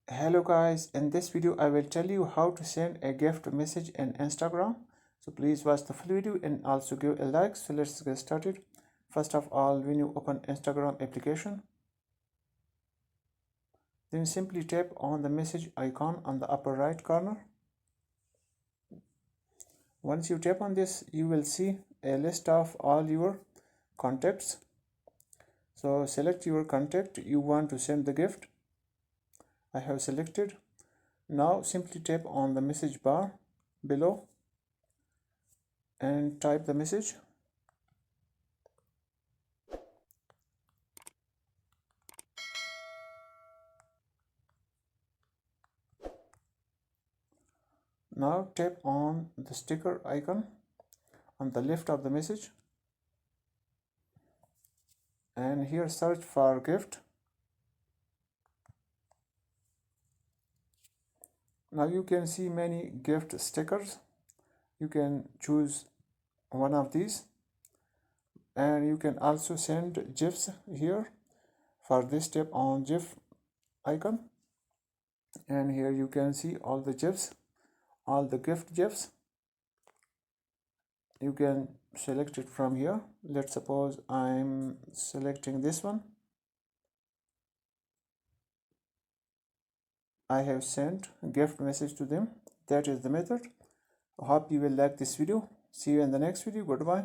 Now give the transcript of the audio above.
Hello guys, in this video I will tell you how to send a gift message in Instagram. So please watch the full video and also give a like. So let's get started. First of all, when you open Instagram application, then simply tap on the message icon on the upper right corner. Once you tap on this, you will see a list of all your contacts. So select your contact you want to send the gift. I have selected. Now simply tap on the message bar below and type the message. Now tap on the sticker icon on the left of the message and here search for gift. Now you can see many gift stickers. You can choose one of these and you can also send GIFs here. For this, tap on GIF icon and here you can see all the GIFs, all the gift GIFs. You can select it from here. Let's suppose I'm selecting this one. I have sent gift message to them. That is the method. I hope you will like this video. See you in the next video. Goodbye.